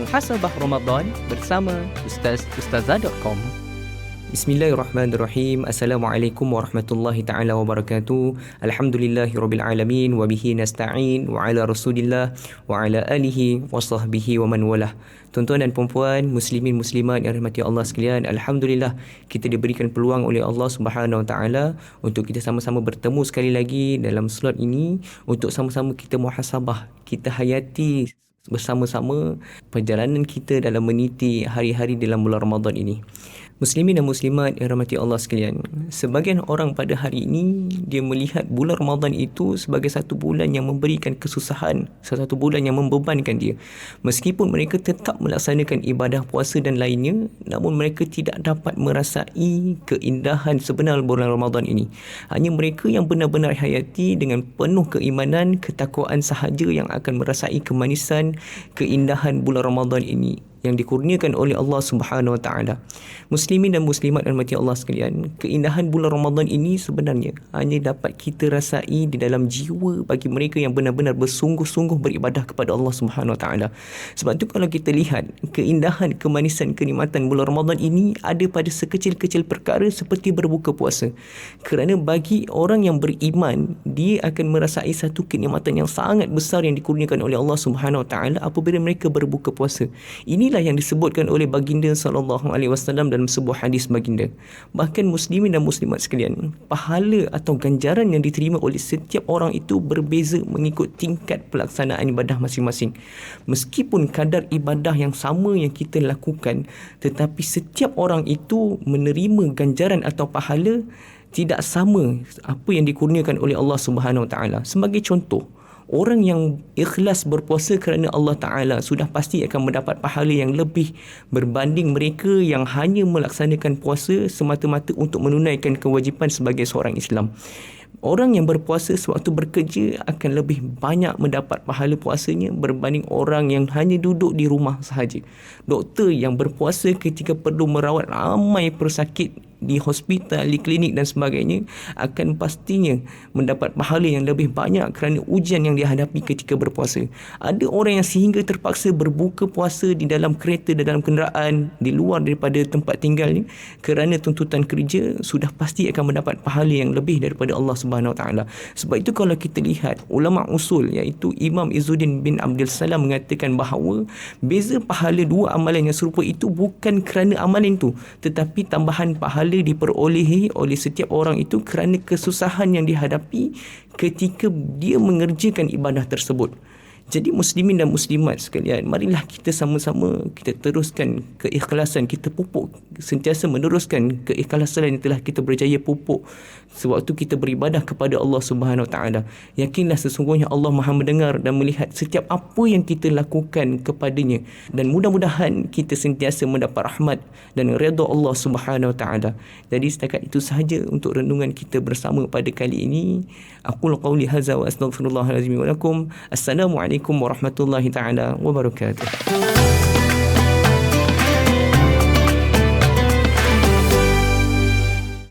Muhasabah Ramadan bersama Ustazah.com. Bismillahirrahmanirrahim. Assalamualaikum warahmatullahi ta'ala wabarakatuh. Alhamdulillahirrabbilalamin. Wabihi nasta'in. Wa ala rasulillah. Wa ala alihi wa sahbihi wa man walah. Tuan-tuan dan puan-puan, muslimin muslimat yang rahmati Allah sekalian, Alhamdulillah kita diberikan peluang oleh Allah Subhanahu Wa Taala untuk kita sama-sama bertemu sekali lagi dalam slot ini untuk sama-sama kita muhasabah, kita hayati bersama-sama perjalanan kita dalam meniti hari-hari dalam bulan Ramadan ini. Muslimin dan muslimat yang rahmati Allah sekalian, sebagian orang pada hari ini dia melihat bulan Ramadan itu sebagai satu bulan yang memberikan kesusahan, satu bulan yang membebankan dia. Meskipun mereka tetap melaksanakan ibadah puasa dan lainnya, namun mereka tidak dapat merasai keindahan sebenar bulan Ramadan ini. Hanya mereka yang benar-benar hayati dengan penuh keimanan, ketakwaan sahaja yang akan merasai kemanisan, keindahan bulan Ramadan ini yang dikurniakan oleh Allah Subhanahu Wa Taala. Muslimin dan muslimat dan rahmati Allah sekalian, keindahan bulan Ramadan ini sebenarnya hanya dapat kita rasai di dalam jiwa bagi mereka yang benar-benar bersungguh-sungguh beribadah kepada Allah Subhanahu Wa Taala. Sebab tu kalau kita lihat keindahan, kemanisan, kenikmatan bulan Ramadan ini ada pada sekecil-kecil perkara seperti berbuka puasa. Kerana bagi orang yang beriman, dia akan merasai satu kenikmatan yang sangat besar yang dikurniakan oleh Allah Subhanahu Wa Taala apabila mereka berbuka puasa. Inilah yang disebutkan oleh baginda sallallahu alaihi wasallam dalam sebuah hadis baginda. Bahkan muslimin dan muslimat sekalian, pahala atau ganjaran yang diterima oleh setiap orang itu berbeza mengikut tingkat pelaksanaan ibadah masing-masing. Meskipun kadar ibadah yang sama yang kita lakukan, tetapi setiap orang itu menerima ganjaran atau pahala tidak sama apa yang dikurniakan oleh Allah Subhanahu Wa Taala. Sebagai contoh, orang yang ikhlas berpuasa kerana Allah Ta'ala sudah pasti akan mendapat pahala yang lebih berbanding mereka yang hanya melaksanakan puasa semata-mata untuk menunaikan kewajipan sebagai seorang Islam. Orang yang berpuasa sewaktu bekerja akan lebih banyak mendapat pahala puasanya berbanding orang yang hanya duduk di rumah sahaja. Doktor yang berpuasa ketika perlu merawat ramai pesakit di hospital, di klinik dan sebagainya akan pastinya mendapat pahala yang lebih banyak kerana ujian yang dihadapi ketika berpuasa. Ada orang yang sehingga terpaksa berbuka puasa di dalam kereta, di dalam kenderaan, di luar daripada tempat tinggalnya kerana tuntutan kerja, sudah pasti akan mendapat pahala yang lebih daripada Allah Subhanahu Wa Taala. Sebab itu kalau kita lihat ulama usul iaitu Imam Izzuddin bin Abdul Salam mengatakan bahawa beza pahala dua amalan yang serupa itu bukan kerana amalan itu, tetapi tambahan pahala diperolehi oleh setiap orang itu kerana kesusahan yang dihadapi ketika dia mengerjakan ibadah tersebut. Jadi muslimin dan muslimat sekalian, marilah kita sama-sama kita teruskan keikhlasan, kita pupuk, sentiasa meneruskan keikhlasan yang telah kita berjaya pupuk sewaktu kita beribadah kepada Allah Subhanahu Wa Taala. Yakinlah sesungguhnya Allah Maha mendengar dan melihat setiap apa yang kita lakukan kepadanya, dan mudah-mudahan kita sentiasa mendapat rahmat dan redha Allah Subhanahu Wa Taala. Jadi setakat itu sahaja untuk renungan kita bersama pada kali ini. Aqulu qawli hadza wa astaghfirullahalazim wa lakum. Assalamualaikum warahmatullahi taala wabarakatuh.